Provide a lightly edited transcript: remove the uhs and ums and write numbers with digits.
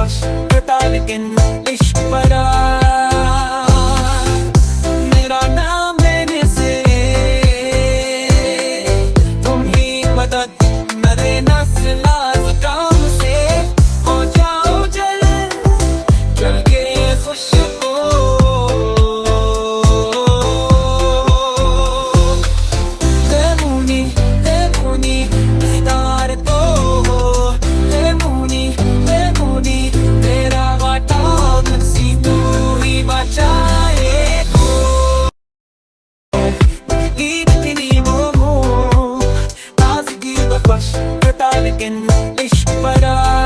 बख्श करता लेकिन इश्क बड़ा मेरा नाम लेने से तुम ही मदद मेरे नाज़ काम से हो जाओ जल जल के खुश लेकिन इश्क बड़ा